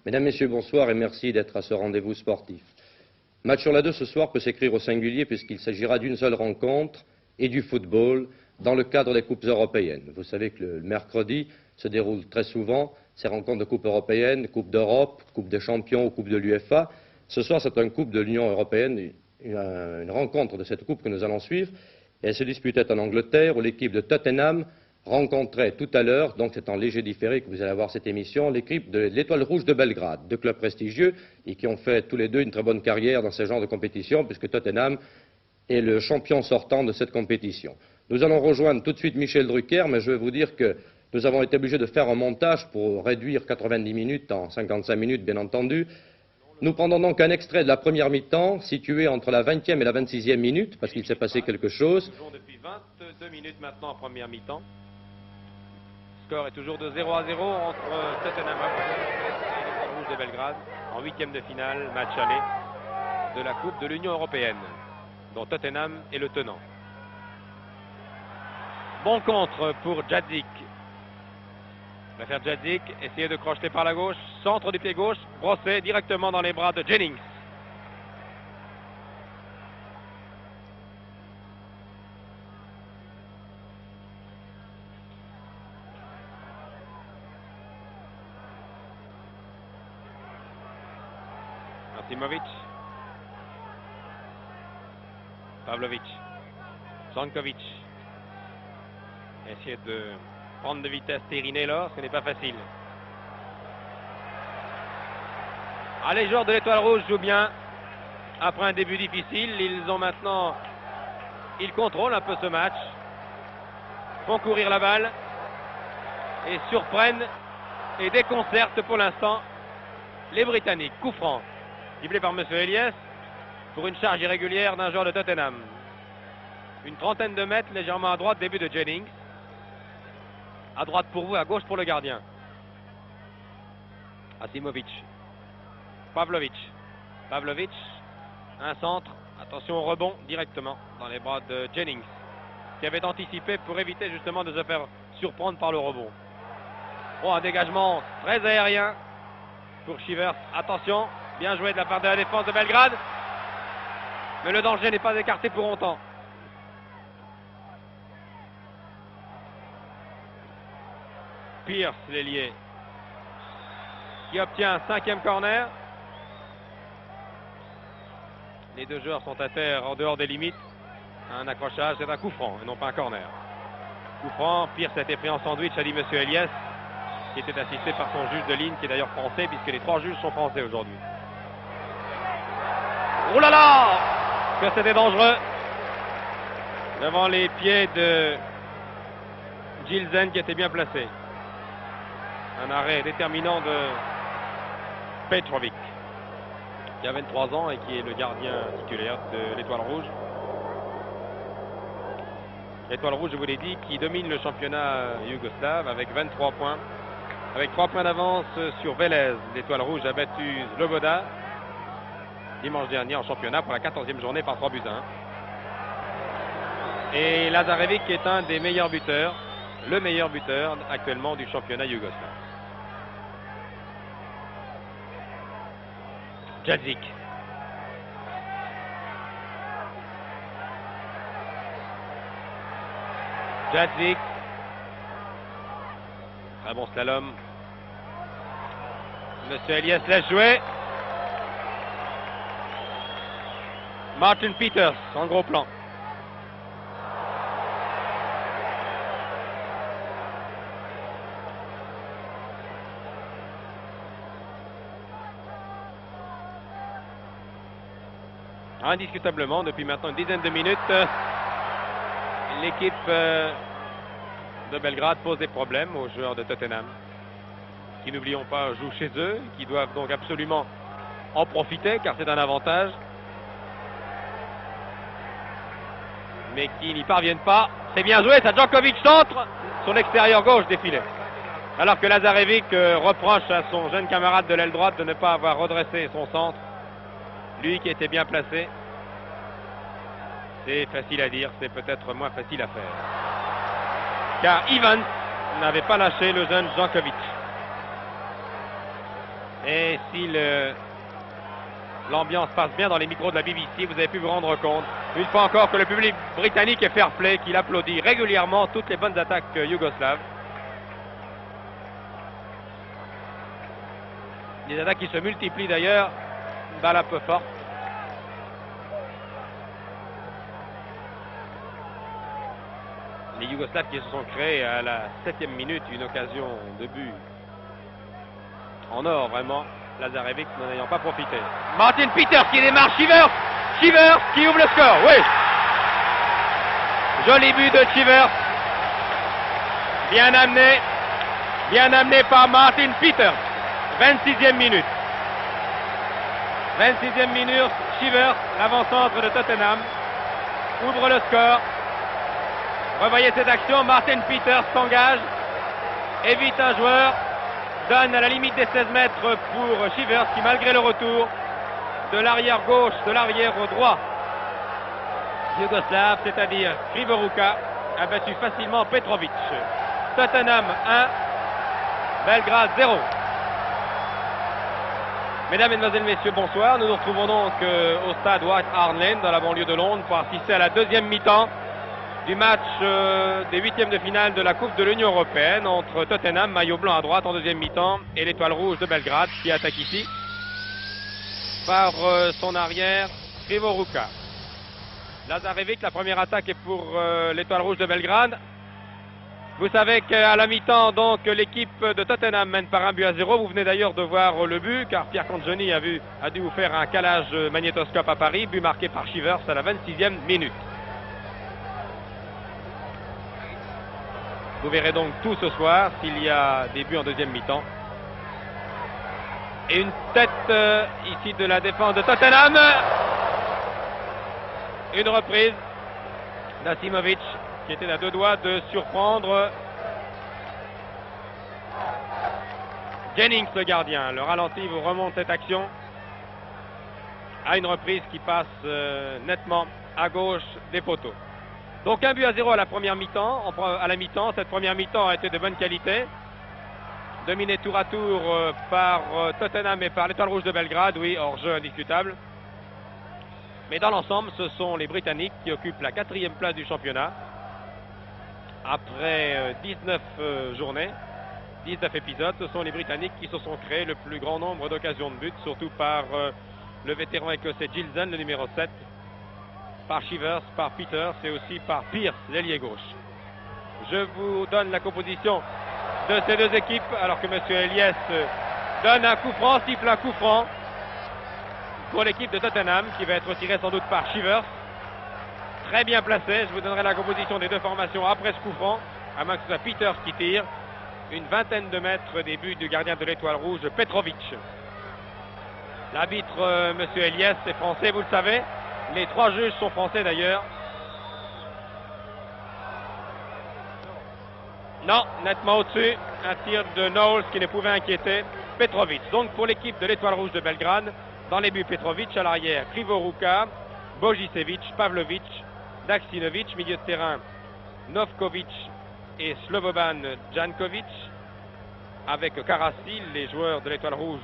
Mesdames, Messieurs, bonsoir et merci d'être à ce rendez-vous sportif. Match sur la 2 ce soir peut s'écrire au singulier puisqu'il s'agira d'une seule rencontre et du football dans le cadre des coupes européennes. Vous savez que le mercredi se déroulent très souvent ces rencontres de coupes européennes, Coupe d'Europe, Coupe des champions ou Coupe de l'UEFA. Ce soir, c'est une coupe de l'Union européenne, une rencontre de cette coupe que nous allons suivre. Et elle se disputait en Angleterre où l'équipe de Tottenham rencontrait tout à l'heure, donc c'est en léger différé que vous allez avoir cette émission, l'équipe de l'Étoile Rouge de Belgrade, deux clubs prestigieux et qui ont fait tous les deux une très bonne carrière dans ce genre de compétition puisque Tottenham est le champion sortant de cette compétition. Nous allons rejoindre tout de suite Michel Drucker, mais je vais vous dire que nous avons été obligés de faire un montage pour réduire 90 minutes en 55 minutes, bien entendu. Nous prenons donc un extrait de la première mi-temps, situé entre la 20e et la 26e minute, parce qu'il s'est passé quelque chose. Nous jouons depuis 22 minutes maintenant en première mi-temps. Le score est toujours de 0-0 entre Tottenham et l'Étoile Rouge de Belgrade en huitième de finale, match aller de la Coupe de l'Union européenne, dont Tottenham est le tenant. Bon contre pour Djadzik. Va faire Djadzik, essayer de crocheter par la gauche, centre du pied gauche, brossé directement dans les bras de Jennings. Simovic, Pavlovic, Zankovic, essayer de prendre de vitesse Terinello, ce n'est pas facile. Ah, les joueurs de l'Étoile Rouge jouent bien après un début difficile. Ils contrôlent un peu ce match, font courir la balle et surprennent et déconcertent pour l'instant les Britanniques. Coup franc ciblé par M. Elias pour une charge irrégulière d'un joueur de Tottenham. Une trentaine de mètres légèrement à droite, début de Jennings. À droite pour vous, à gauche pour le gardien. Asimovic. Pavlovic. Pavlovic. Un centre. Attention au rebond directement dans les bras de Jennings, qui avait anticipé pour éviter justement de se faire surprendre par le rebond. Bon, un dégagement très aérien pour Chivers. Attention. Bien joué de la part de la défense de Belgrade. Mais le danger n'est pas écarté pour longtemps. Pierce, l'ailier, qui obtient un cinquième corner. Les deux joueurs sont à terre en dehors des limites. Un accrochage, c'est un coup franc et non pas un corner. Coup franc, Pierce a été pris en sandwich, a dit M. Elias, qui était assisté par son juge de ligne, qui est d'ailleurs français, puisque les trois juges sont français aujourd'hui. Oh là là, que c'était dangereux devant les pieds de Gilzen, qui était bien placé. Un arrêt déterminant de Petrovic, qui a 23 ans et qui est le gardien titulaire de l'Étoile Rouge. L'Étoile Rouge, je vous l'ai dit, qui domine le championnat yougoslave avec 23 points. Avec 3 points d'avance sur Vélez. L'Étoile Rouge a battu Sloboda dimanche dernier en championnat pour la 14e journée par 3 buts à 1. Et Lazarevic est un des meilleurs buteurs, le meilleur buteur actuellement du championnat yougoslave. Djadzik. Djadzik. Très bon slalom. Monsieur Elias laisse jouer. Martin Peters en gros plan. Indiscutablement, depuis maintenant une dizaine de minutes, l'équipe de Belgrade pose des problèmes aux joueurs de Tottenham, qui, n'oublions pas, jouent chez eux, qui doivent donc absolument en profiter, car c'est un avantage, mais qui n'y parviennent pas. C'est bien joué, ça. Djokovic centre sur l'extérieur gauche des filets, alors que Lazarevic reproche à son jeune camarade de l'aile droite de ne pas avoir redressé son centre, lui qui était bien placé. C'est facile à dire, c'est peut-être moins facile à faire, car Ivan n'avait pas lâché le jeune Jankovic. Et si l'ambiance passe bien dans les micros de la BBC, vous avez pu vous rendre compte, une fois encore, que le public britannique est fair play, qu'il applaudit régulièrement toutes les bonnes attaques yougoslaves. Des attaques qui se multiplient d'ailleurs, balle un peu forte. Les Yougoslaves qui se sont créés à la 7e minute une occasion de but en or, vraiment. Lazarevic n'en ayant pas profité. Martin Peters qui démarre, Chivers qui ouvre le score, oui. Joli but de Chivers. Bien amené par Martin Peters. 26e minute. 26e minute, Chivers, l'avant-centre de Tottenham, ouvre le score. Revoyez cette action, Martin Peters s'engage, évite un joueur, donne à la limite des 16 mètres pour Chivers qui, malgré le retour de l'arrière gauche, de l'arrière droit yougoslave, c'est-à-dire Krivoruka, a battu facilement Petrovic. Tottenham 1, Belgrade 0. Mesdames, Mesdemoiselles, Messieurs, bonsoir. Nous nous retrouvons donc au stade White Hart Lane dans la banlieue de Londres pour assister à la deuxième mi-temps du match des huitièmes de finale de la Coupe de l'Union Européenne entre Tottenham, maillot blanc à droite en deuxième mi-temps, et l'Étoile Rouge de Belgrade qui attaque ici par son arrière Krivoruka. Lazarevic, la première attaque est pour l'Étoile Rouge de Belgrade. Vous savez qu'à la mi-temps, donc, l'équipe de Tottenham mène par 1-0. Vous venez d'ailleurs de voir le but, car Pierre Congioni a dû vous faire un calage magnétoscope à Paris. But marqué par Chivers à la 26e minute. Vous verrez donc tout ce soir s'il y a des buts en deuxième mi-temps. Et une tête ici de la défense de Tottenham. Une reprise d'Asimovic qui était à deux doigts de surprendre Jennings, le gardien. Le ralenti vous remonte cette action à une reprise qui passe nettement à gauche des poteaux. Donc 1-0 à la première mi-temps. À la mi-temps, cette première mi-temps a été de bonne qualité, dominée tour à tour par Tottenham et par l'Étoile Rouge de Belgrade. Oui, hors-jeu indiscutable. Mais dans l'ensemble, ce sont les Britanniques qui occupent la 4e place du championnat après 19 journées, 19 épisodes. Ce sont les Britanniques qui se sont créés le plus grand nombre d'occasions de but, surtout par le vétéran écossais Gilson, le numéro 7, par Chivers, par Peters et aussi par Pierce, l'ailier gauche. Je vous donne la composition de ces deux équipes alors que M. Eliès donne un coup franc, siffle un coup franc pour l'équipe de Tottenham qui va être retirée sans doute par Chivers. Très bien placé. Je vous donnerai la composition des deux formations après ce coup franc, à moins que ce soit Peters qui tire. Une vingtaine de mètres des buts du gardien de l'Étoile Rouge, Petrovic. L'arbitre, M. Eliès, est français, vous le savez. Les trois juges sont français d'ailleurs. Non, nettement au-dessus. Un tir de Knowles qui ne pouvait inquiéter Petrovic. Donc pour l'équipe de l'Étoile Rouge de Belgrade, dans les buts Petrovic, à l'arrière Krivoruka, Bojicevic, Pavlovic, Daksinovic, milieu de terrain Novkovic et Slobodan Jankovic. Avec Karasil, les joueurs de l'Étoile Rouge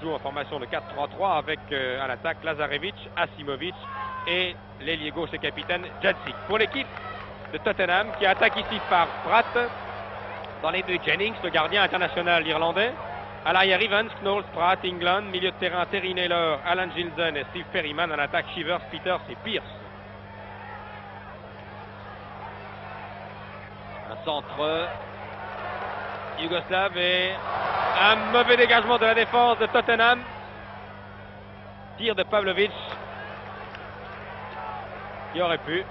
jouent en formation de 4-3-3 avec à l'attaque Lazarevic, Asimovic et l'ailier gauche et capitaine Jadzik. Pour l'équipe de Tottenham qui attaque ici par Pratt, dans les deux Jennings, le gardien international irlandais. À l'arrière Evans, Knowles, Pratt, England, milieu de terrain Terry Naylor, Alan Gilson et Steve Perryman. À l'attaque Chivers, Peters et Pierce. Un centre yougoslave et un mauvais dégagement de la défense de Tottenham. Tir de Pavlovic qui aurait pu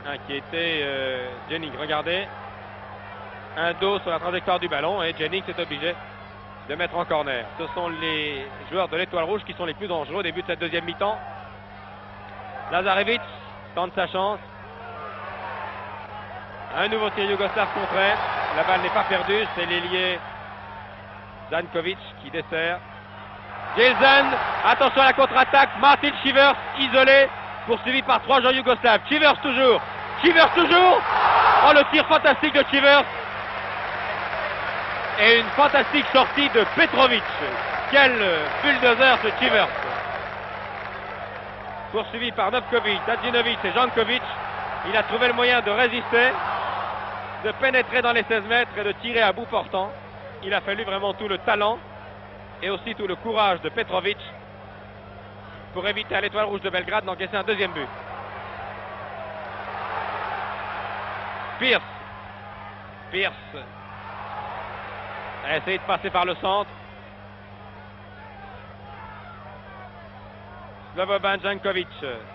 inquiéter Jennings. Regardez, un dos sur la trajectoire du ballon et Jennings est obligé de mettre en corner. Ce sont les joueurs de l'Étoile Rouge qui sont les plus dangereux au début de cette deuxième mi-temps. Lazarevic tente sa chance. Un nouveau tir yougoslave contraire. La balle n'est pas perdue. C'est l'ailier Jankovic qui dessert. Gilson, attention à la contre-attaque. Martin Chivers isolé, poursuivi par trois joueurs yougoslaves. Chivers toujours. Chivers toujours. Oh, le tir fantastique de Chivers. Et une fantastique sortie de Petrovic. Quel bulldozer ce Chivers. Poursuivi par Novkovic, Tadjinovic et Jankovic. Il a trouvé le moyen de résister, de pénétrer dans les 16 mètres et de tirer à bout portant. Il a fallu vraiment tout le talent et aussi tout le courage de Petrovic pour éviter à l'Étoile Rouge de Belgrade d'encaisser un deuxième but. Pierce a essayé de passer par le centre. Slobodan Jankovic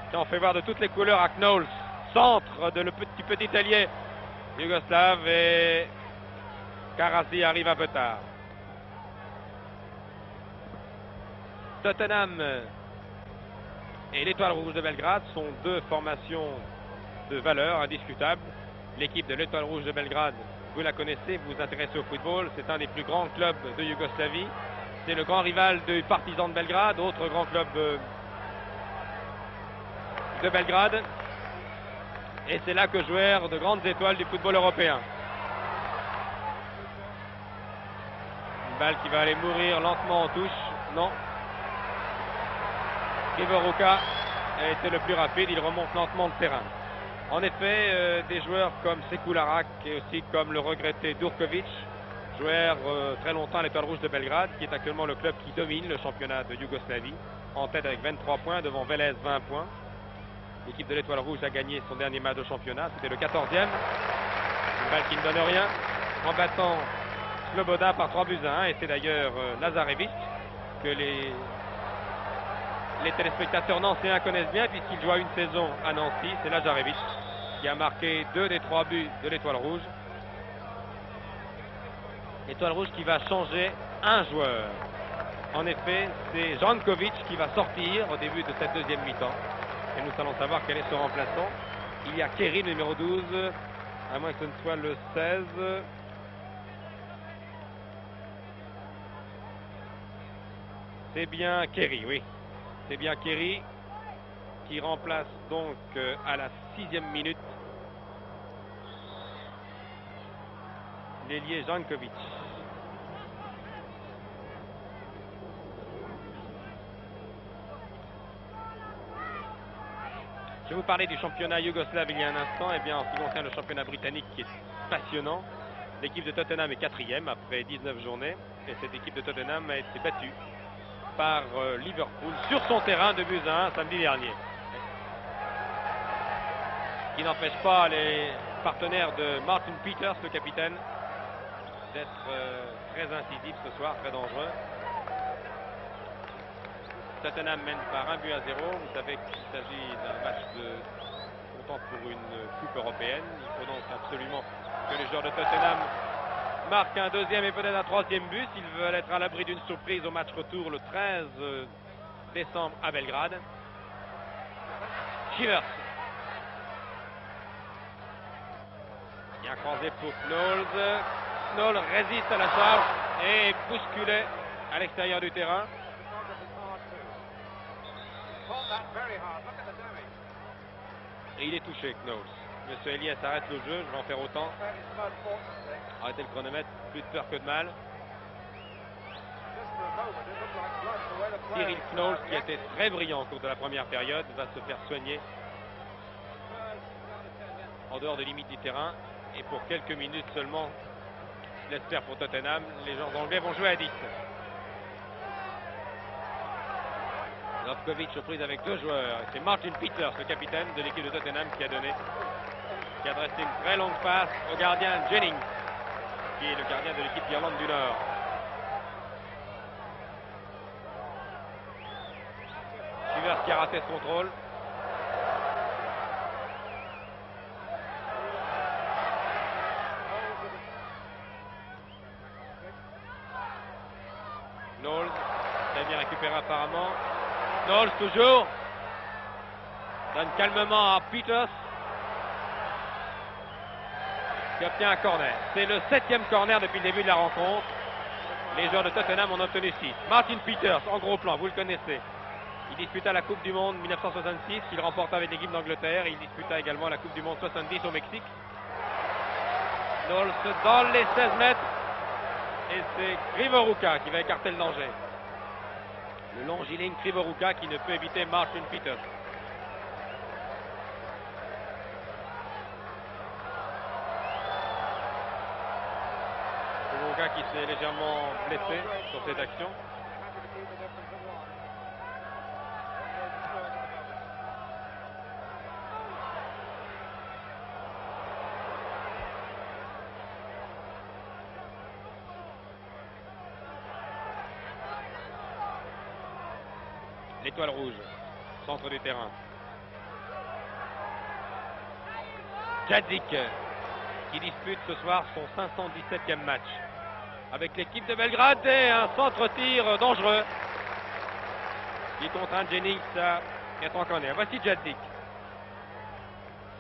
qui en fait voir de toutes les couleurs à Knowles. Centre de le petit allié yougoslave et Karasi arrive un peu tard. Tottenham et l'Étoile Rouge de Belgrade sont deux formations de valeur indiscutables. L'équipe de l'Étoile Rouge de Belgrade, vous la connaissez, vous vous intéressez au football, c'est un des plus grands clubs de Yougoslavie. C'est le grand rival du Partizan de Belgrade, autre grand club de Belgrade. Et c'est là que jouèrent de grandes étoiles du football européen. Une balle qui va aller mourir lentement en touche. Non. Rivoruka a été le plus rapide, il remonte lentement le terrain. En effet, des joueurs comme Sekularak et aussi comme le regretté Durkovic jouèrent très longtemps à l'Étoile Rouge de Belgrade, qui est actuellement le club qui domine le championnat de Yougoslavie, en tête avec 23 points, devant Vélez 20 points. L'équipe de l'Étoile Rouge a gagné son dernier match de championnat, c'était le 14e. Une balle qui ne donne rien, en battant Sloboda par 3-1, et c'est d'ailleurs Lazarevic que les téléspectateurs nancéens connaissent bien puisqu'il joue une saison à Nancy. C'est Lazarevic qui a marqué 2 des 3 buts de l'Étoile Rouge. L'Étoile Rouge qui va changer un joueur. En effet, c'est Jankovic qui va sortir au début de cette deuxième mi-temps. Et nous allons savoir quel est son remplaçant. Il y a Kerry, le numéro 12, à moins que ce ne soit le 16. C'est bien Kerry, oui. C'est bien Kerry qui remplace donc à la 6e minute l'ailier Jankovic. Je vais vous parler du championnat yougoslave il y a un instant. Et bien en ce qui concerne le championnat britannique qui est passionnant, l'équipe de Tottenham est 4e après 19 journées. Et cette équipe de Tottenham a été battue par Liverpool sur son terrain de 2-1 samedi dernier. Ce qui n'empêche pas les partenaires de Martin Peters, le capitaine, d'être très incisifs ce soir, très dangereux. Tottenham mène par 1-0. Vous savez qu'il s'agit d'un match comptant pour une coupe européenne. Il faut donc absolument que les joueurs de Tottenham marquent un deuxième et peut-être un troisième but s'ils veulent être à l'abri d'une surprise au match retour le 13 décembre à Belgrade. Chivers. Bien croisé pour Knowles. Knowles résiste à la charge et est bousculé à l'extérieur du terrain. Et il est touché, Knowles. Monsieur Elias arrête le jeu, je vais en faire autant. Arrêtez le chronomètre, plus de peur que de mal. Cyril Knowles, qui a été très brillant au cours de la première période, va se faire soigner en dehors des limites du terrain. Et pour quelques minutes seulement, je l'espère pour Tottenham, les joueurs anglais vont jouer à 10. Novkovic aux prises avec 2 joueurs. C'est Martin Peters, le capitaine de l'équipe de Tottenham, qui a dressé une très longue passe au gardien Jennings, qui est le gardien de l'équipe d'Irlande du Nord. Chivers qui a raté ce contrôle. Knowles, très bien récupéré apparemment. Knowles toujours. Donne calmement à Peters, qui obtient un corner. C'est le 7e corner depuis le début de la rencontre. Les joueurs de Tottenham en ont obtenu 6. Martin Peters, en gros plan, vous le connaissez. Il disputa la Coupe du Monde 1966, qu'il remporta avec l'équipe d'Angleterre. Il disputa également la Coupe du Monde 70 au Mexique. Knowles dans les 16 mètres. Et c'est Krivoruka qui va écarter le danger. Le longiligne Krivoruka qui ne peut éviter Martin Peters. Krivoruka qui s'est légèrement blessé sur cette action. L'Étoile rouge, centre du terrain. Jadzik qui dispute ce soir son 517e match avec l'équipe de Belgrade et un centre-tir dangereux qui contraint Jennings à être en corner. Voici Jadzik.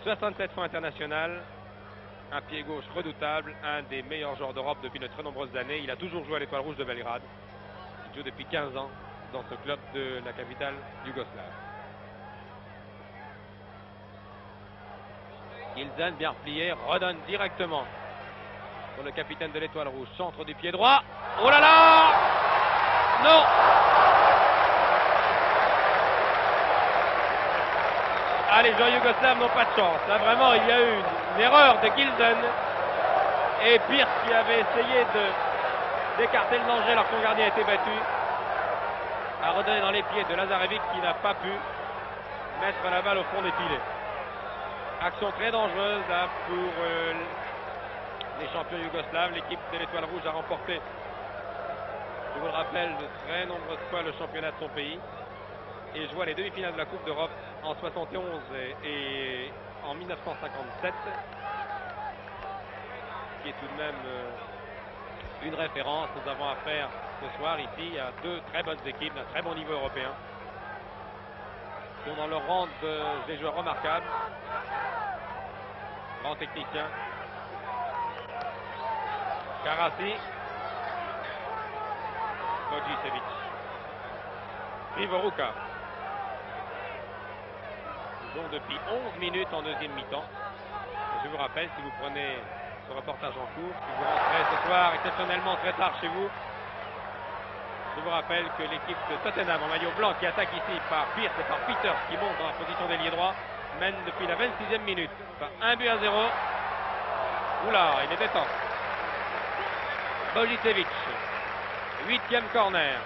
67 fois international, un pied gauche redoutable, un des meilleurs joueurs d'Europe depuis de très nombreuses années. Il a toujours joué à l'Étoile rouge de Belgrade. Il joue depuis 15 ans dans ce club de la capitale yougoslave. Gilzen, bien replié, redonne directement pour le capitaine de l'Étoile rouge. Centre du pied droit. Oh là là! Non! Ah, les joueurs yougoslaves n'ont pas de chance. Là, vraiment, il y a eu une erreur de Gilzen. Et Pierce qui avait essayé d'écarter le danger alors que son gardien était battu, a redonné dans les pieds de Lazarevic qui n'a pas pu mettre la balle au fond des filets. Action très dangereuse là, pour les champions yougoslaves. L'équipe de l'Étoile rouge a remporté, je vous le rappelle, de très nombreuses fois le championnat de son pays. Et joue à les demi-finales de la Coupe d'Europe en 71 et en 1957. Qui est tout de même une référence. Nous avons affaire ce soir ici à deux très bonnes équipes d'un très bon niveau européen qui ont dans leur rang des joueurs remarquables, grands techniciens. Karasi, Bogicevic, Krivoruka. Nous jouons depuis 11 minutes en deuxième mi-temps. Je vous rappelle, si vous prenez ce reportage en cours, si vous rentrez ce soir exceptionnellement très tard chez vous, je vous rappelle que l'équipe de Tottenham en maillot blanc qui attaque ici par Pierce et par Peters qui monte dans la position d'ailier droit mène depuis la 26e minute par 1-0. Oula, il était temps. Bogicevic, 8e corner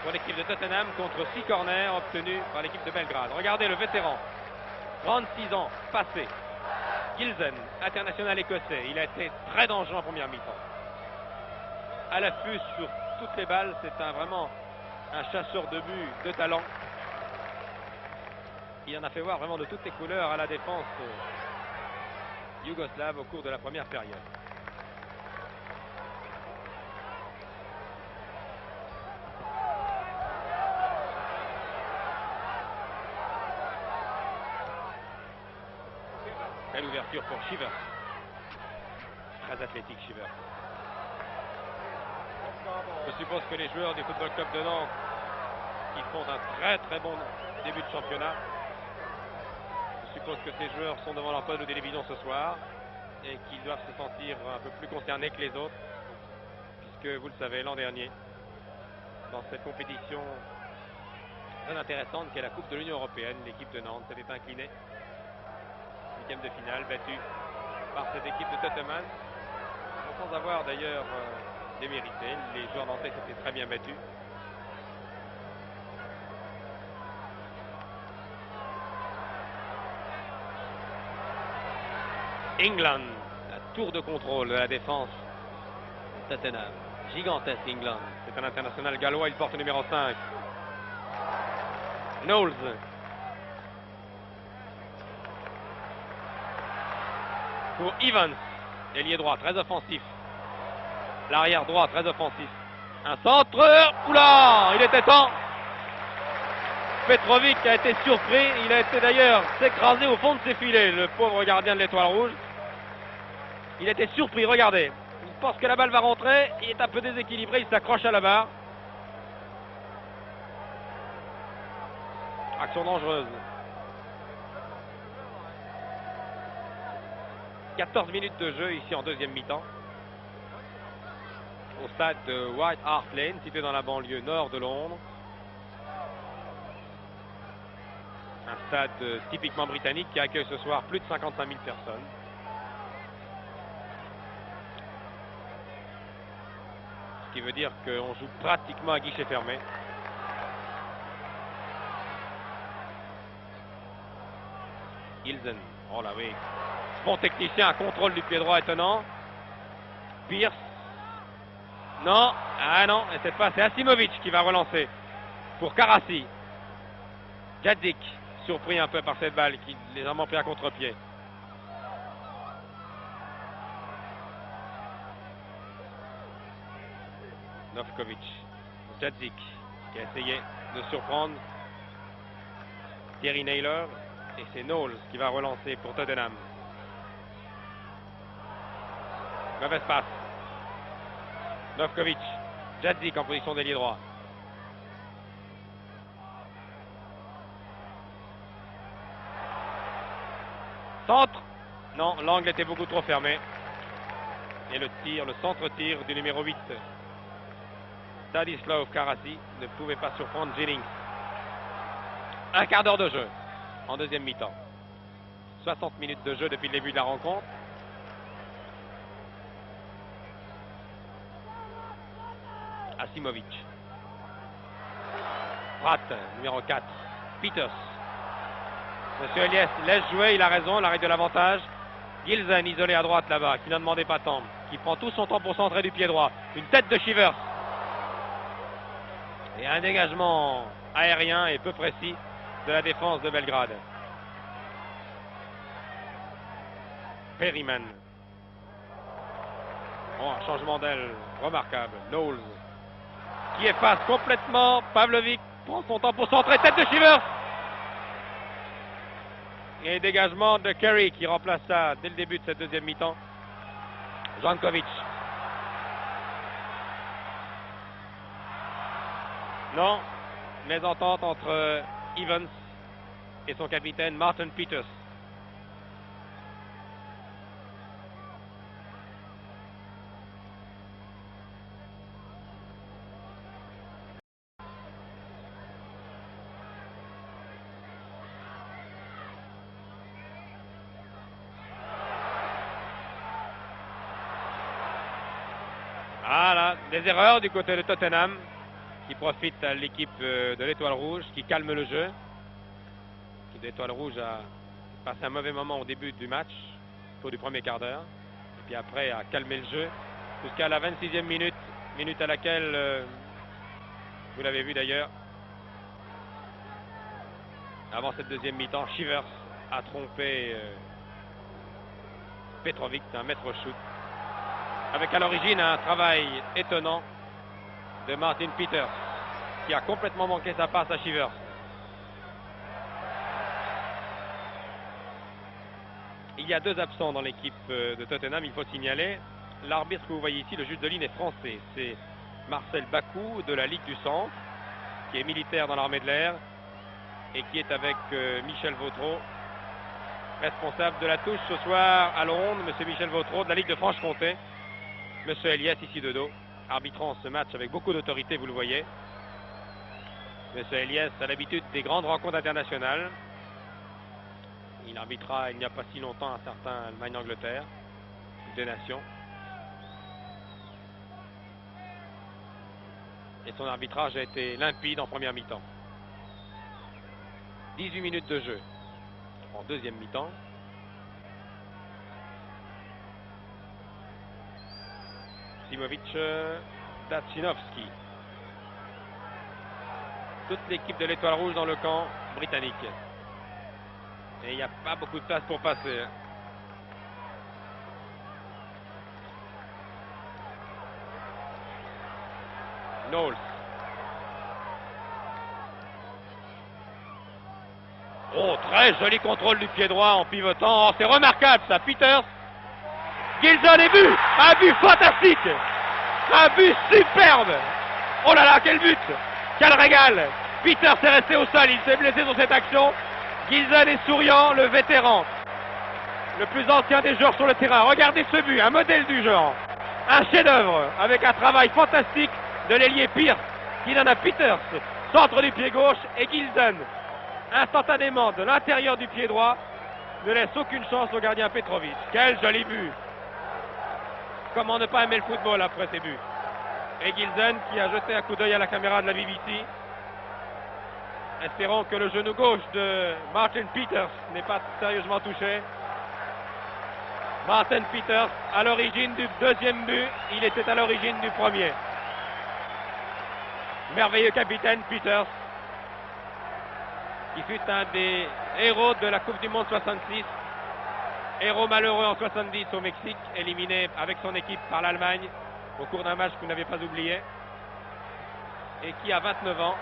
pour l'équipe de Tottenham contre 6 corners obtenus par l'équipe de Belgrade. Regardez le vétéran, 36 ans passé, Gilzen, international écossais. Il a été très dangereux en première mi-temps. À l'affût sur toutes les balles, c'est vraiment un chasseur de but de talent. Il en a fait voir vraiment de toutes les couleurs à la défense yougoslave au cours de la première période. Belle ouverture pour Shivers. Très athlétique Shivers. Je suppose que les joueurs du Football Club de Nantes qui font un très très bon début de championnat, je suppose que ces joueurs sont devant leur poste de télévision ce soir et qu'ils doivent se sentir un peu plus concernés que les autres, puisque vous le savez, l'an dernier, dans cette compétition très intéressante qu'est la Coupe de l'Union Européenne, l'équipe de Nantes s'était inclinée. 8e de finale, battue par cette équipe de Tottenham, sans avoir d'ailleurs démérité. Les joueurs nantais s'étaient très bien battus. England, la tour de contrôle de la défense Tottenham. Gigantesque England. C'est un international gallois, il porte le numéro 5. Knowles. Pour Evans, ailier droit, très offensif. L'arrière droit, très offensif. Un centre. Oula, il était temps. Petrovic a été surpris. Il a été d'ailleurs s'écraser au fond de ses filets, le pauvre gardien de l'Étoile rouge. Il a été surpris, regardez. Il pense que la balle va rentrer. Il est un peu déséquilibré, il s'accroche à la barre. Action dangereuse. 14 minutes de jeu ici en deuxième mi-temps. au stade de White Hart Lane, situé dans la banlieue nord de Londres. Un stade typiquement britannique qui accueille ce soir plus de 55 000 personnes. Ce qui veut dire qu'on joue pratiquement à guichet fermé. Ilsen, oh là oui, bon technicien, un contrôle du pied droit étonnant. Pierce, non, ah non, et cette fois c'est Asimovic qui va relancer pour Karasi. Jadzik, surpris un peu par cette balle qui légèrement pris à contre-pied. Novkovic, Jadzik qui a essayé de surprendre Thierry Naylor. Et c'est Knowles qui va relancer pour Tottenham. Mauvaise passe. Novkovic. Jadzik en position d'ailier droit. Centre. Non, l'angle était beaucoup trop fermé. Et le tir, le centre-tir du numéro 8. Stanislav Karasi ne pouvait pas surprendre Jennings. Un quart d'heure de jeu en deuxième mi-temps. 60 minutes de jeu depuis le début de la rencontre. Asimovic. Pratt, numéro 4. Peters. Monsieur Eliès laisse jouer, il a raison, l'arrêt de l'avantage. Gilzen isolé à droite là-bas, qui n'a demandé pas tant, qui prend tout son temps pour centrer du pied droit. Une tête de Shivers. Et un dégagement aérien et peu précis de la défense de Belgrade. Perryman. Oh, un changement d'aile remarquable. Knowles qui efface complètement. Pavlovic prend son temps pour centrer. Tête de Shivers. Et dégagement de Kerry qui remplace ça dès le début de cette deuxième mi-temps. Jankovic. Non, mésentente entre Evans et son capitaine Martin Peters. Voilà, des erreurs du côté de Tottenham qui profite à l'équipe de l'Étoile Rouge, qui calme le jeu. L'Étoile Rouge a passé un mauvais moment au début du match, au du premier quart d'heure, et puis après a calmé le jeu jusqu'à la 26e minute, minute à laquelle, vous l'avez vu d'ailleurs, avant cette deuxième mi-temps, Shivers a trompé Petrovic d'un mètre shoot, avec à l'origine un travail étonnant de Martin Peters, qui a complètement manqué sa passe à Shivers. Il y a deux absents dans l'équipe de Tottenham, il faut signaler. L'arbitre que vous voyez ici, le juge de ligne, est français. C'est Marcel Bakou de la Ligue du Centre, qui est militaire dans l'armée de l'air et qui est avec Michel Vautreau, responsable de la touche ce soir à Londres. Monsieur Michel Vautreau de la Ligue de Franche-Comté. Monsieur Eliès ici de dos, arbitrant ce match avec beaucoup d'autorité, vous le voyez. Monsieur Eliès a l'habitude des grandes rencontres internationales. Il arbitra il n'y a pas si longtemps un certain Allemagne-Angleterre, deux nations. Et son arbitrage a été limpide en première mi-temps. 18 minutes de jeu en deuxième mi-temps. Simovic, Dacinovski. Toute l'équipe de l'Étoile Rouge dans le camp britannique. Et il n'y a pas beaucoup de place pour passer. Knowles. Oh, très joli contrôle du pied droit en pivotant. Oh, c'est remarquable ça, Peters. Gilson est but. Un but fantastique. Un but superbe. Oh là là, quel but. Quel régal. Peters est resté au sol, il s'est blessé sur cette action. Gilson est souriant, le vétéran, le plus ancien des joueurs sur le terrain. Regardez ce but, un modèle du genre. Un chef-d'œuvre avec un travail fantastique de l'ailier Pierce, qui donne à Peters, centre du pied gauche, et Gilson, instantanément de l'intérieur du pied droit, ne laisse aucune chance au gardien Petrovic. Quel joli but! Comment ne pas aimer le football après ces buts? Et Gilson qui a jeté un coup d'œil à la caméra de la BBC. Espérons que le genou gauche de Martin Peters n'est pas sérieusement touché. Martin Peters à l'origine du deuxième but, il était à l'origine du premier. Merveilleux capitaine Peters, qui fut un des héros de la Coupe du Monde 66, héros malheureux en 70 au Mexique, éliminé avec son équipe par l'Allemagne au cours d'un match que vous n'avez pas oublié, et qui à 29 ans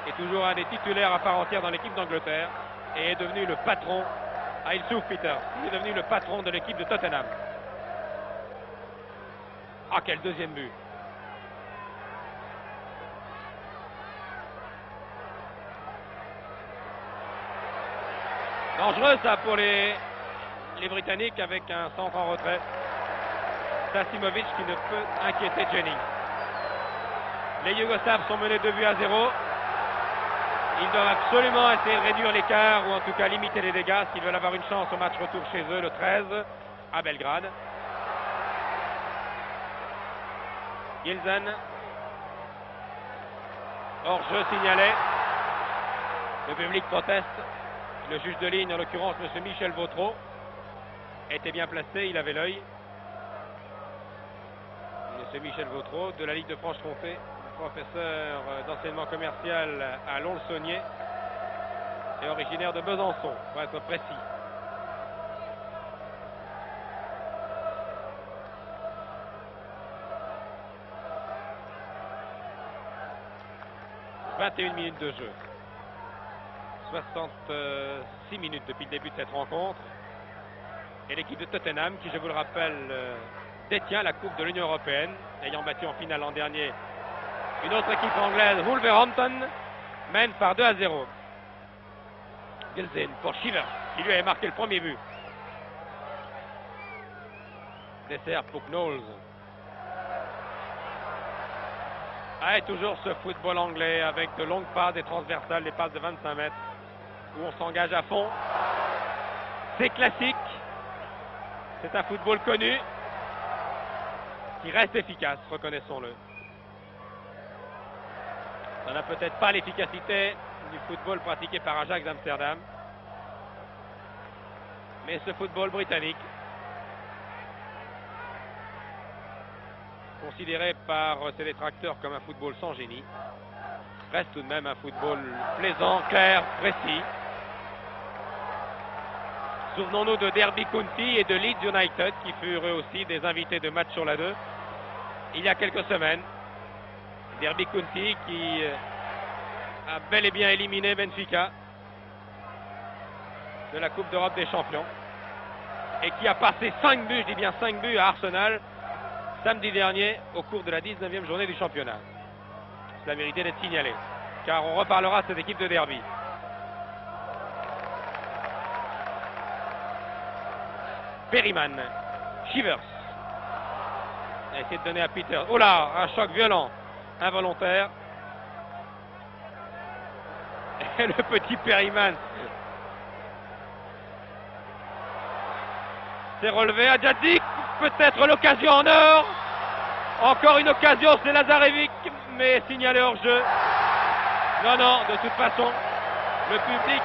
est toujours un des titulaires à part entière dans l'équipe d'Angleterre et est devenu le patron. Ah, il souffre Peters, il est devenu le patron de l'équipe de Tottenham. Ah, quel deuxième but! Dangereux ça pour les Britanniques avec un centre en retrait. Sasimovic qui ne peut inquiéter Jennings. Les Yougoslaves sont menés 2-0. Ils doivent absolument essayer de réduire l'écart ou en tout cas limiter les dégâts s'ils veulent avoir une chance au match retour chez eux le 13 à Belgrade. Gilson. Hors-jeu signalé. Le public proteste. Le juge de ligne, en l'occurrence M. Michel Vautreau, était bien placé, il avait l'œil. M. Michel Vautreau de la Ligue de Franche-Comté, professeur d'enseignement commercial à Lons-le-Saunier et originaire de Besançon, pour être précis. « 21 minutes de jeu. 66 minutes depuis le début de cette rencontre. Et l'équipe de Tottenham, qui je vous le rappelle, détient la Coupe de l'Union Européenne, ayant battu en finale l'an dernier une autre équipe anglaise, Wolverhampton, mène par 2-0. Gilson pour Shivers, qui lui avait marqué le premier but. Dessert pour Knowles. Ah, et toujours ce football anglais avec de longues passes, des transversales, des passes de 25 mètres, où on s'engage à fond. C'est classique. C'est un football connu, qui reste efficace, reconnaissons-le. Ça n'a peut-être pas l'efficacité du football pratiqué par Ajax d'Amsterdam, mais ce football britannique, considéré par ses détracteurs comme un football sans génie, reste tout de même un football plaisant, clair, précis. Souvenons-nous de Derby County et de Leeds United, qui furent eux aussi des invités de match sur la 2 il y a quelques semaines. Derby County qui a bel et bien éliminé Benfica de la Coupe d'Europe des Champions et qui a passé 5 buts, je dis bien 5 buts à Arsenal samedi dernier au cours de la 19e journée du championnat. Cela méritait d'être signalé, car on reparlera de cette équipe de Derby. Perryman, Shivers a essayé de donner à Peter. Oh là, un choc violent, involontaire. Et le petit Perryman s'est relevé à Djadzik. Peut-être l'occasion en or. Encore une occasion, c'est Lazarevic, mais signalé hors jeu. Non, non, de toute façon, le public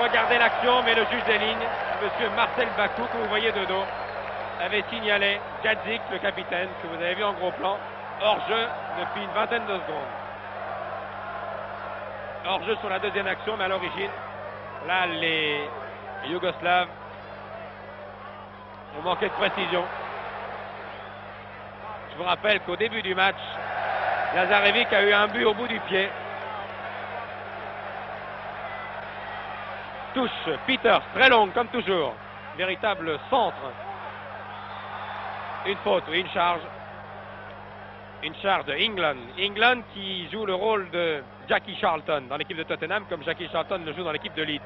regardait l'action, mais le juge des lignes, monsieur Marcel Bakou, que vous voyez de dos, avait signalé Djadzik, le capitaine, que vous avez vu en gros plan, hors jeu depuis une vingtaine de secondes. Hors jeu sur la deuxième action, mais à l'origine, là, les Yougoslaves ont manqué de précision. Je vous rappelle qu'au début du match, Lazarevic a eu un but au bout du pied. Touche, Peters, très longue comme toujours. Véritable centre. Une faute, oui, une charge. Une charge de England. England qui joue le rôle de Jackie Charlton dans l'équipe de Tottenham, comme Jackie Charlton le joue dans l'équipe de Leeds.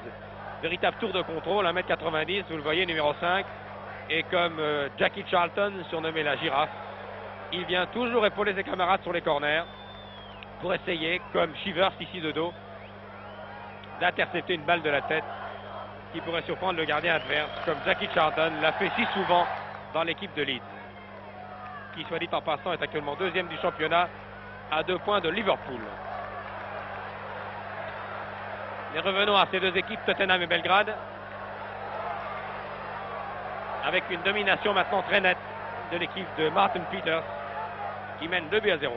Véritable tour de contrôle, 1m90, vous le voyez, numéro 5. Et comme Jackie Charlton, surnommé la girafe, Il vient toujours épauler ses camarades sur les corners pour essayer, comme Shivers ici de dos, d'intercepter une balle de la tête qui pourrait surprendre le gardien adverse, comme Jackie Charlton l'a fait si souvent dans l'équipe de Leeds, qui, soit dit en passant, est actuellement deuxième du championnat à 2 points de Liverpool. Mais revenons à ces deux équipes, Tottenham et Belgrade, avec une domination maintenant très nette de l'équipe de Martin Peters, qui mène 2-0.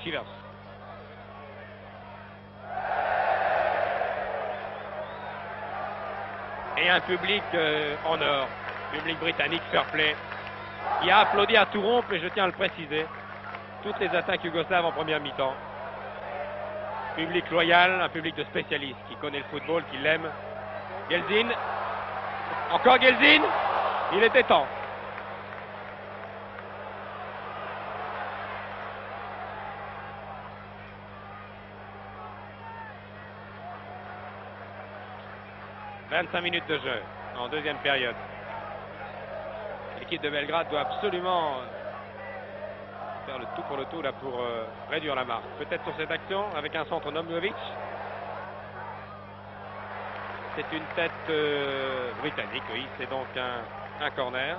Shivers. Et un public en or, public britannique fair play, qui a applaudi à tout rompre, et je tiens à le préciser, toutes les attaques yougoslaves en première mi-temps. Public loyal, un public de spécialistes qui connaît le football, qui l'aime. Gelzin, encore Gelzin, il était temps. « 25 minutes de jeu en deuxième période. L'équipe de Belgrade doit absolument faire le tout pour le tout là pour réduire la marque. Peut-être sur cette action avec un centre Nomjovic. C'est une tête britannique, oui. C'est donc un corner.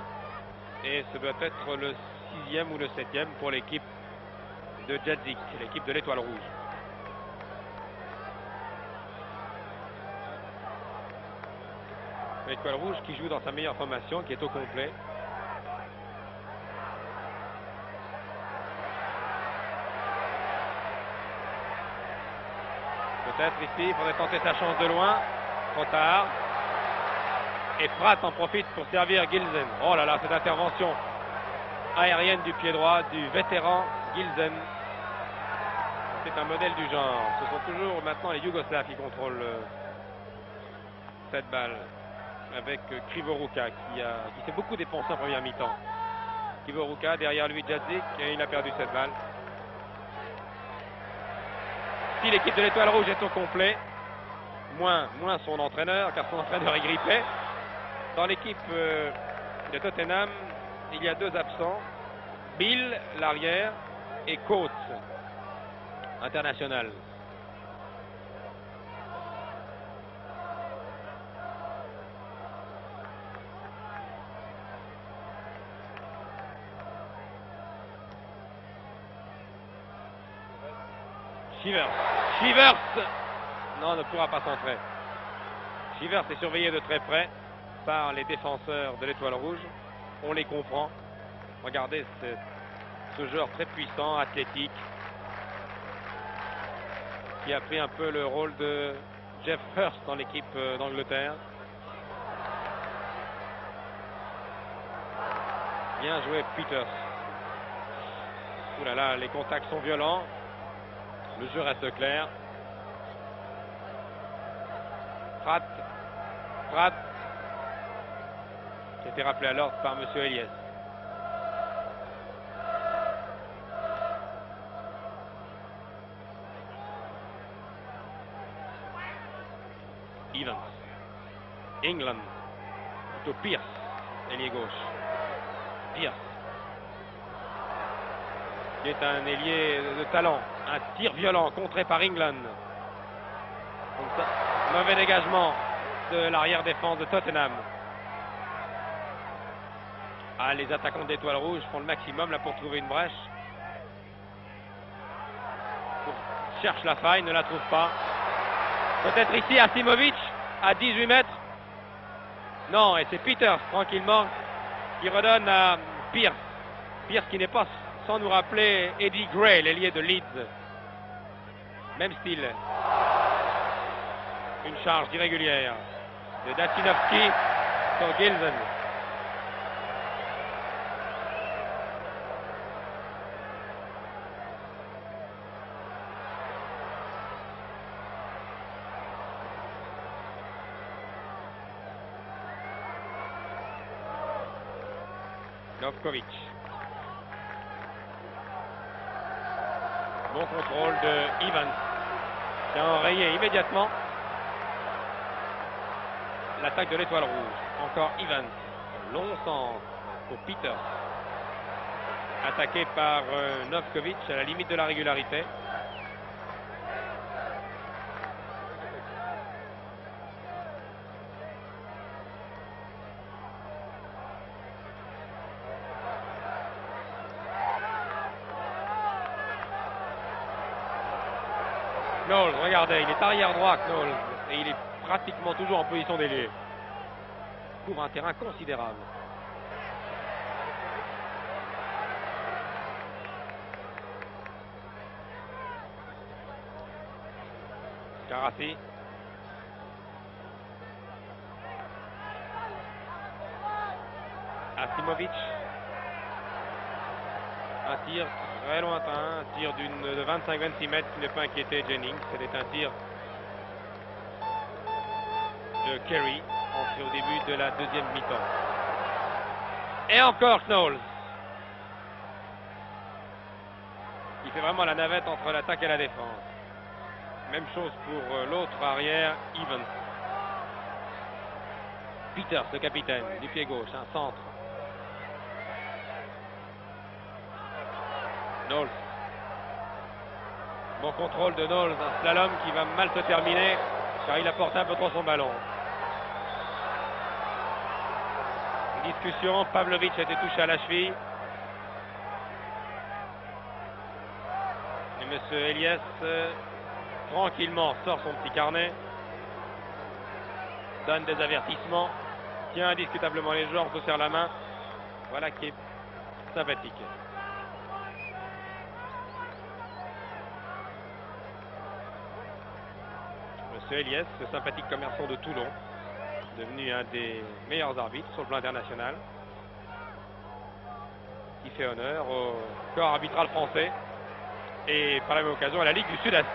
Et ce doit être le 6e ou le 7e pour l'équipe de Djadzik, l'équipe de l'Étoile Rouge. L'Étoile Rouge qui joue dans sa meilleure formation, qui est au complet. Peut-être ici, il faudrait tenter sa chance de loin. Trop tard. Et Pratt en profite pour servir Gilzen. Oh là là, cette intervention aérienne du pied droit du vétéran Gilzen. C'est un modèle du genre. Ce sont toujours maintenant les Yougoslaves qui contrôlent cette balle. Avec Krivoruka qui s'est beaucoup dépensé en première mi-temps. Krivoruka, derrière lui Djadzik, et il a perdu cette balle. Si l'équipe de l'Étoile Rouge est au complet, moins son entraîneur, car son entraîneur est grippé. Dans l'équipe de Tottenham, il y a 2 absents. Bill, l'arrière, et Coates, international. Shivers, non, ne pourra pas centrer. Shivers est surveillé de très près par les défenseurs de l'Étoile Rouge. On les comprend. Regardez ce joueur très puissant, athlétique, qui a pris un peu le rôle de Jeff Hurst dans l'équipe d'Angleterre. Bien joué Peters. Ouh là là, les contacts sont violents. Le jeu reste clair. Pratt, qui a été rappelé à l'ordre par M. Eliès. Evans. England. Plutôt Pierce, ailier gauche. Pierce. Qui est un ailier de talent. Un tir violent contré par England. Comme ça, mauvais dégagement de l'arrière-défense de Tottenham. Ah, les attaquants d'Étoile Rouge font le maximum là pour trouver une brèche. Cherche la faille, ne la trouve pas. Peut-être ici Asimovic à 18 mètres. Non, et c'est Peters tranquillement qui redonne à Pierce. Pierce qui n'est pas sans nous rappeler Eddie Gray, l'ailier de Leeds. Même style. Une charge irrégulière de Datinovski sur Gilzen. Lovkovic. Bon contrôle de Evans, qui a enrayé immédiatement l'attaque de l'Étoile Rouge. Encore Evans, long centre pour Peters. attaqué par Novkovic à la limite de la régularité. Knowles, regardez, il est arrière droit, Knowles, et il est pratiquement toujours en position d'ailier. Couvre un terrain considérable. Carassi. Asimovic. Un tir très lointain, un tir de 25-26 mètres qui ne peut inquiéter Jennings. C'était un tir de Kerry entré au début de la deuxième mi-temps. Et encore Knowles. Il fait vraiment la navette entre l'attaque et la défense. Même chose pour l'autre arrière, Evans. Peters, le capitaine, du pied gauche, un centre. Knowles. Bon contrôle de Knowles, un slalom qui va mal se terminer car il a porté un peu trop son ballon. Discussion, Pavlovic a été touché à la cheville. Et M. Elias tranquillement sort son petit carnet, donne des avertissements, tient indiscutablement les joueurs, se serre la main. Voilà qui est sympathique. Monsieur Elias, ce sympathique commerçant de Toulon, devenu un des meilleurs arbitres sur le plan international, qui fait honneur au corps arbitral français et par la même occasion à la Ligue du Sud-Est.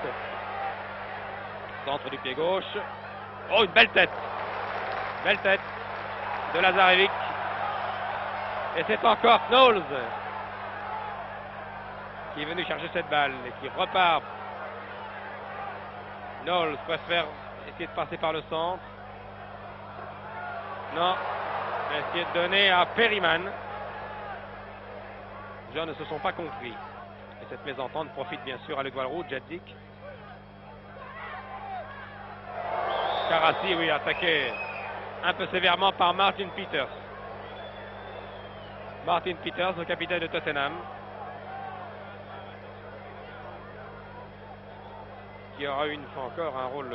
Centre du pied gauche. Oh, une belle tête. Belle tête de Lazarevic. Et c'est encore Knowles qui est venu chercher cette balle et qui repart. Knowles préfère essayer de passer par le centre. Non. Il va essayer de donner à Perryman. Les joueurs ne se sont pas compris. Et cette mésentente profite bien sûr à l'étoile rouge, Jadzik. Carassi, oui, attaqué un peu sévèrement par Martin Peters. Martin Peters, le capitaine de Tottenham, qui aura eu une fois encore un rôle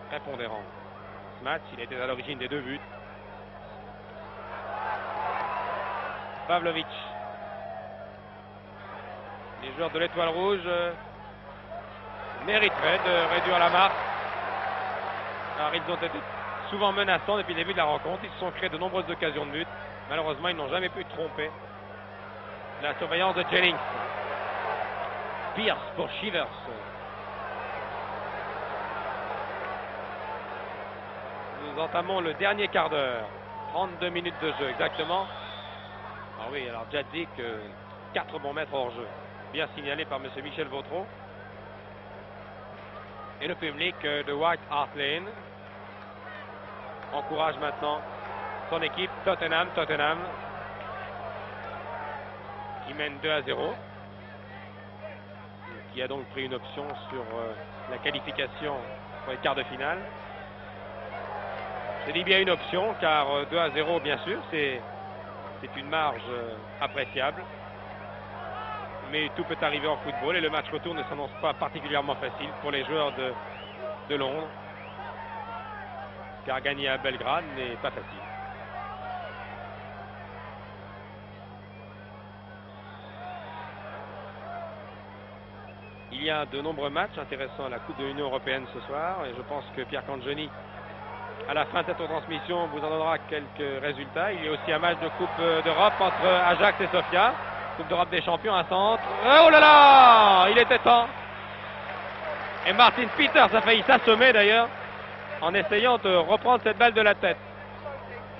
prépondérant dans ce match. Il était à l'origine des 2 buts. Pavlovic. Les joueurs de l'étoile rouge mériteraient de réduire la marque. Alors, ils ont été souvent menaçants depuis le début de la rencontre. Ils se sont créés de nombreuses occasions de but. Malheureusement, ils n'ont jamais pu tromper la surveillance de Jennings. Pierce pour Shivers. Nous entamons le dernier quart d'heure. 32 minutes de jeu exactement. Ah oui, alors Jadzik, 4 bons mètres hors jeu. Bien signalé par M. Michel Vautreau. Et le public de White Hart Lane encourage maintenant son équipe Tottenham qui mène 2-0, qui a donc pris une option sur la qualification pour les quarts de finale. Je dis bien une option car 2-0 bien sûr c'est une marge appréciable, mais tout peut arriver en football et le match retour ne s'annonce pas particulièrement facile pour les joueurs de Londres, car gagner à Belgrade n'est pas facile. Il y a de nombreux matchs intéressants à la Coupe de l'Union européenne ce soir et je pense que Pierre Cangioni, à la fin de cette transmission, vous en donnera quelques résultats. Il y a aussi un match de Coupe d'Europe entre Ajax et Sofia. Coupe d'Europe des champions, un centre. Oh là là! Il était temps. Et Martin Peters a failli s'assommer d'ailleurs en essayant de reprendre cette balle de la tête.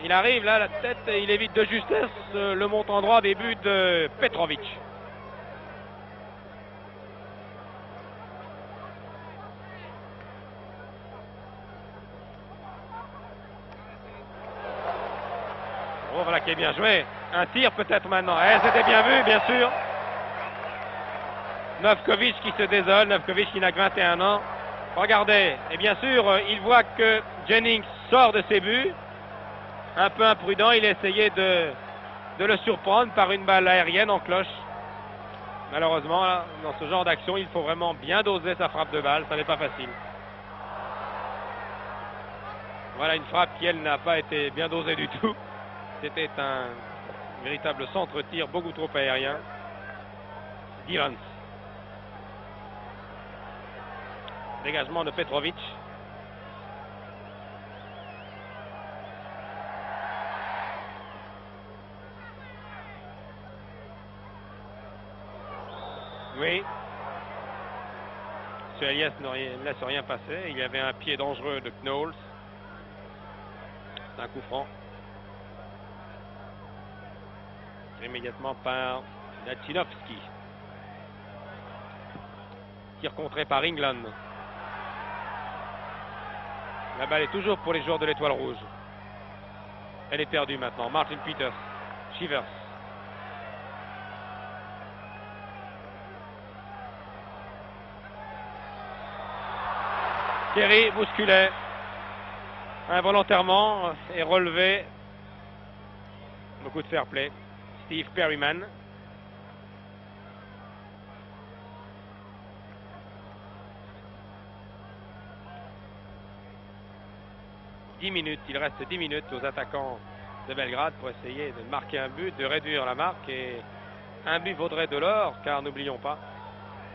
Il arrive là, la tête, et il évite de justesse le montant droit des buts de Petrovic. Oh, voilà qui est bien joué. Un tir peut-être maintenant. C'était bien vu, bien sûr. Novkovic qui se désole, Novkovic qui n'a que 21 ans. Regardez, et bien sûr, il voit que Jennings sort de ses buts. Un peu imprudent, il a essayé de le surprendre par une balle aérienne en cloche. Malheureusement, là, dans ce genre d'action, il faut vraiment bien doser sa frappe de balle, ça n'est pas facile. Voilà une frappe qui, elle, n'a pas été bien dosée du tout. C'était un véritable centre-tir, beaucoup trop aérien. Evans. Dégagement de Petrovic. Oui. Ce Elias ne laisse rien passer. Il y avait un pied dangereux de Knowles. C'est un coup franc. Immédiatement par Latinovski. Tir contré par England. La balle est toujours pour les joueurs de l'Étoile Rouge. Elle est perdue maintenant. Martin Peters. Shivers. Terry bousculait involontairement et relevé. Beaucoup de fair play. Steve Perryman. Il reste 10 minutes aux attaquants de Belgrade pour essayer de marquer un but, de réduire la marque. Et un but vaudrait de l'or, car n'oublions pas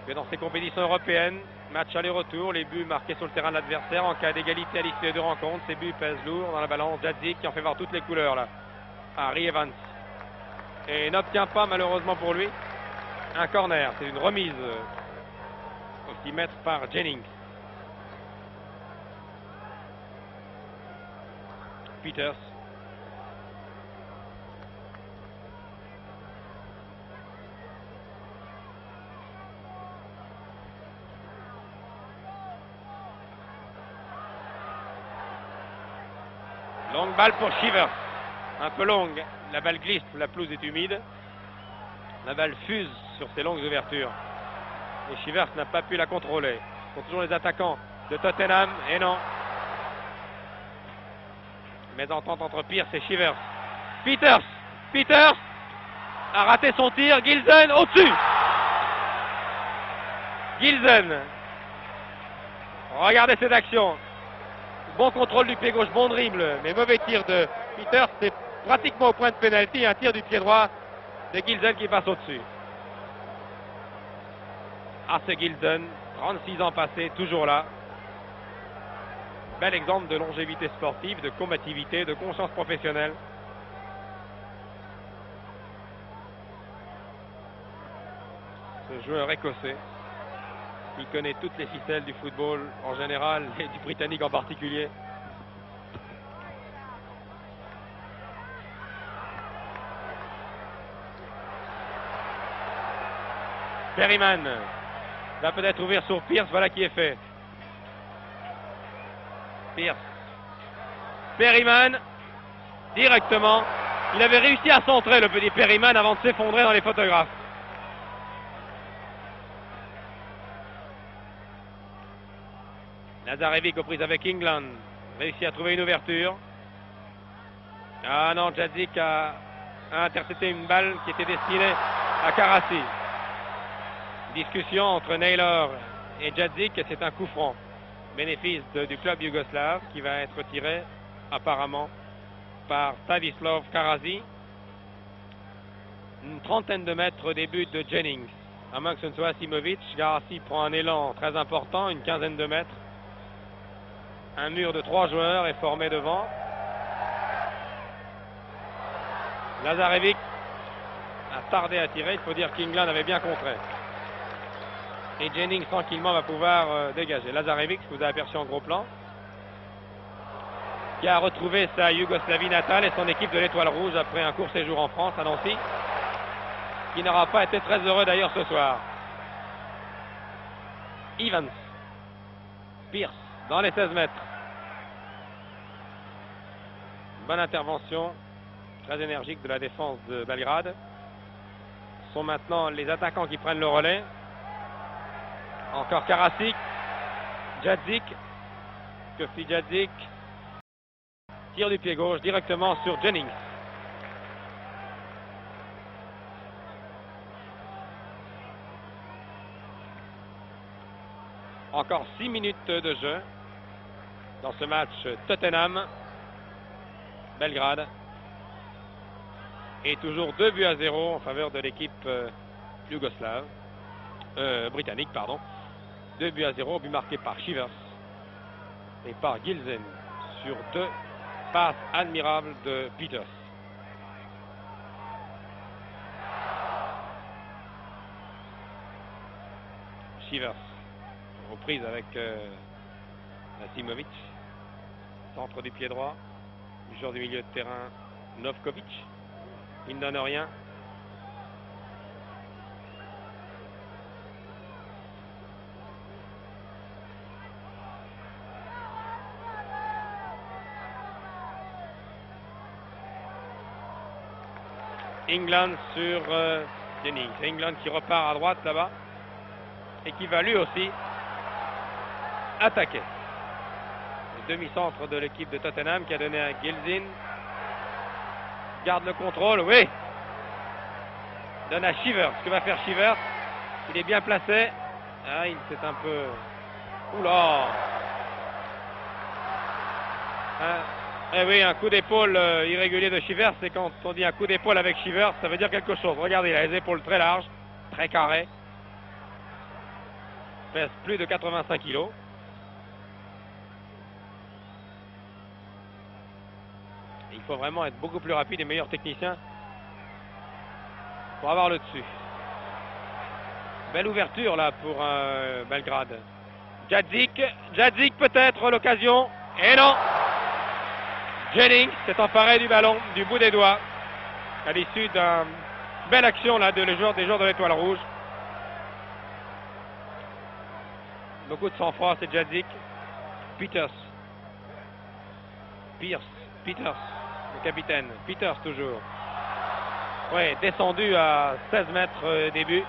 que dans ces compétitions européennes, match aller-retour, les buts marqués sur le terrain de l'adversaire, en cas d'égalité à l'issue des deux rencontres, ces buts pèsent lourd dans la balance. Jadzik qui en fait voir toutes les couleurs là. Harry Evans. Et n'obtient pas malheureusement pour lui un corner. C'est une remise au 6 mètres par Jennings. Peters. Longue balle pour Shivers. Un peu longue. La balle glisse, la pelouse est humide. La balle fuse sur ces longues ouvertures. Et Shivers n'a pas pu la contrôler. Ce sont toujours les attaquants de Tottenham. Et non. Mésentente entre Pierce et Shivers. Peters a raté son tir. Gilsen au-dessus. Gilsen. Regardez cette action. Bon contrôle du pied gauche, bon dribble, mais mauvais tir de Peters. C'est pratiquement au point de pénalty. Un tir du pied droit de Gilsen qui passe au-dessus. C'est Gilsen, 36 ans passés, toujours là. Bel exemple de longévité sportive, de combativité, de conscience professionnelle. Ce joueur écossais qui connaît toutes les ficelles du football en général et du britannique en particulier. Perryman va peut-être ouvrir sur Pierce, voilà qui est fait. Pierce. Perryman, directement. Il avait réussi à centrer le petit Perryman avant de s'effondrer dans les photographes. Lazarevic aux prises avec England. Réussit à trouver une ouverture. Ah non, Jadzik a intercepté une balle qui était destinée à Karasi. Discussion entre Naylor et Jadzik, et c'est un coup franc. Bénéfice du club yougoslave qui va être tiré apparemment par Stanislav Karasi. Une trentaine de mètres des buts de Jennings. À moins que ce ne soit Asimovic, Karasi prend un élan très important, une quinzaine de mètres. Un mur de 3 joueurs est formé devant. Lazarevic a tardé à tirer. Il faut dire qu'England avait bien contré. Et Jennings tranquillement va pouvoir dégager. Lazarevic, que vous avez aperçu en gros plan, qui a retrouvé sa Yougoslavie natale et son équipe de l'Étoile Rouge après un court séjour en France à Nancy, qui n'aura pas été très heureux d'ailleurs ce soir. Evans. Pierce dans les 16 mètres. Bonne intervention, très énergique de la défense de Belgrade. Ce sont maintenant les attaquants qui prennent le relais. Encore Karasik. Djadzik. Que fit Djadzik? Tire du pied gauche directement sur Jennings. Encore 6 minutes de jeu dans ce match Tottenham-Belgrade. Et toujours 2-0 en faveur de l'équipe yougoslave, britannique, pardon. 2-0, but marqué par Shivers et par Gilzen sur 2 passes admirables de Peters. Shivers, reprise avec Nasimovic, centre du pied droit, le joueur du milieu de terrain Novkovic, il ne donne rien. England sur Jennings. England qui repart à droite là-bas et qui va lui aussi attaquer. Le demi-centre de l'équipe de Tottenham qui a donné à Gilzen. Garde le contrôle, oui. Donne à Shivers. Ce que va faire Shivers? Il est bien placé. Ah, il s'est un peu... Oula! Eh oui, un coup d'épaule irrégulier de Shivers, c'est quand on dit un coup d'épaule avec Shivers, ça veut dire quelque chose. Regardez, il a les épaules très larges, très carrées. Pèse plus de 85 kilos. Il faut vraiment être beaucoup plus rapide et meilleur technicien pour avoir le dessus. Belle ouverture là pour Belgrade. Djadzik peut-être l'occasion. Et non! Jennings s'est emparé du ballon du bout des doigts à l'issue d'une belle action là des joueurs de l'Étoile Rouge. Beaucoup de sang-froid, c'est Djadzik. Peters, le capitaine. Peters toujours. Oui, descendu à 16 mètres début.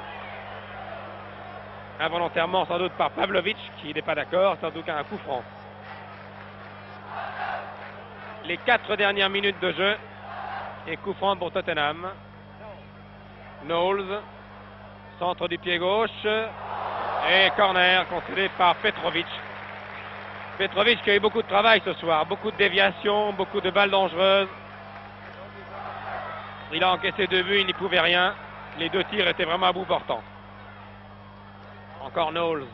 Involontairement sans doute par Pavlovic qui n'est pas d'accord, c'est en tout cas un coup franc. Les 4 dernières minutes de jeu et coup franc pour Tottenham. Knowles, centre du pied gauche et corner concédé par Petrovic. Petrovic qui a eu beaucoup de travail ce soir, beaucoup de déviations, beaucoup de balles dangereuses. Il a encaissé 2 buts, il n'y pouvait rien. Les 2 tirs étaient vraiment à bout portant. Encore Knowles.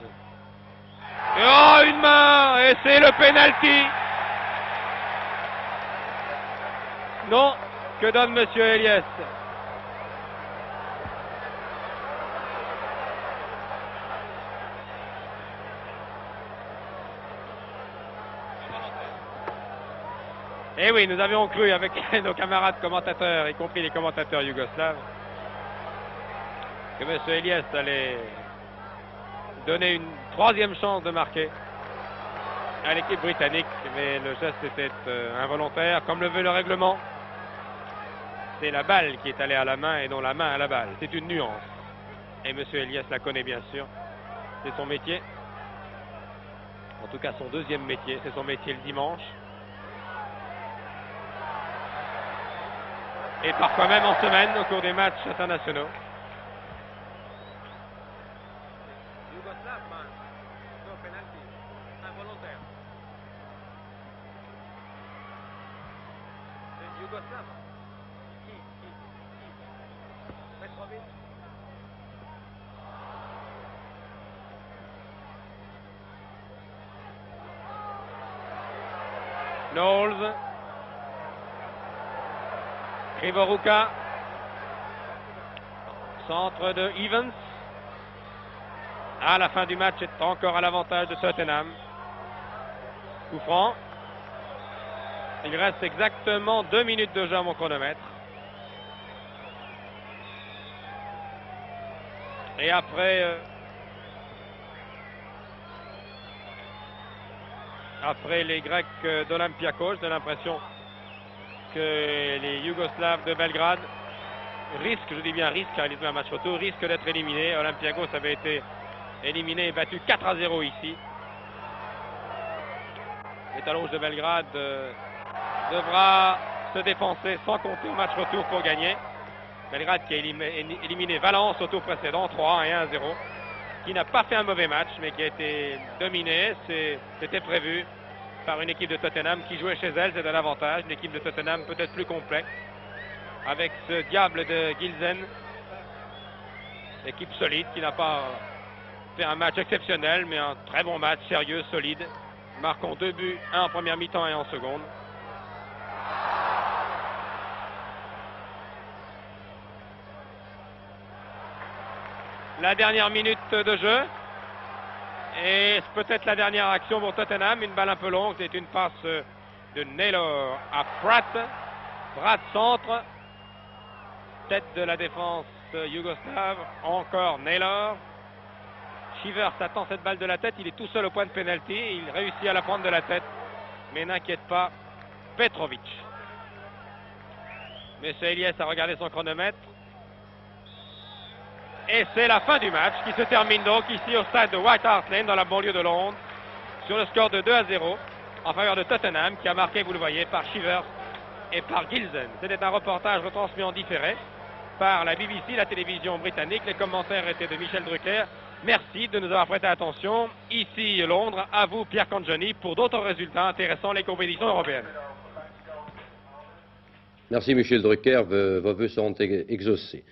Et oh, une main! Et c'est le penalty! Non, que donne Monsieur Eliès? Eh oui, nous avions cru avec nos camarades commentateurs, y compris les commentateurs yougoslaves, que M. Eliès allait donner une 3e chance de marquer à l'équipe britannique, mais le geste était involontaire, comme le veut le règlement. C'est la balle qui est allée à la main et non la main à la balle. C'est une nuance. Et M. Eliès la connaît bien sûr. C'est son métier. En tout cas son 2e métier. C'est son métier le dimanche. Et parfois même en semaine au cours des matchs internationaux. Knowles. Krivoruka. Centre de Evans. À la fin du match est encore à l'avantage de Tottenham. Coup franc. Il reste exactement 2 minutes de jeu à mon chronomètre. Et après les Grecs d'Olympiakos, j'ai l'impression que les Yougoslaves de Belgrade risquent, je dis bien risquent, car ils jouent un match retour, risquent d'être éliminés. Olympiakos avait été éliminé et battu 4-0 ici. Les Talons de Belgrade devra se défoncer sans compter au match retour pour gagner. Belgrade qui a éliminé Valence au tour précédent, 3-1 et 1-0, qui n'a pas fait un mauvais match, mais qui a été dominé, c'était prévu, par une équipe de Tottenham qui jouait chez elle, c'est un avantage, une équipe de Tottenham peut-être plus complète, avec ce diable de Gilsen, équipe solide qui n'a pas fait un match exceptionnel, mais un très bon match, sérieux, solide, marquant 2 buts, un en première mi-temps et en seconde. La dernière minute de jeu, et peut-être la dernière action pour Tottenham, une balle un peu longue, c'est une passe de Naylor à Pratt, Pratt centre, tête de la défense yougoslave, encore Naylor. Shivers attend cette balle de la tête, il est tout seul au point de pénalty, il réussit à la prendre de la tête, mais n'inquiète pas Petrovic. Monsieur Elias a regardé son chronomètre. Et c'est la fin du match qui se termine donc ici au stade de White Hart Lane dans la banlieue de Londres sur le score de 2-0 en faveur de Tottenham qui a marqué, vous le voyez, par Shivers et par Gilsen. C'était un reportage retransmis en différé par la BBC, la télévision britannique. Les commentaires étaient de Michel Drucker. Merci de nous avoir prêté attention. Ici Londres, à vous Pierre Cangioni pour d'autres résultats intéressants les compétitions européennes. Merci Michel Drucker, vos vœux seront exaucés.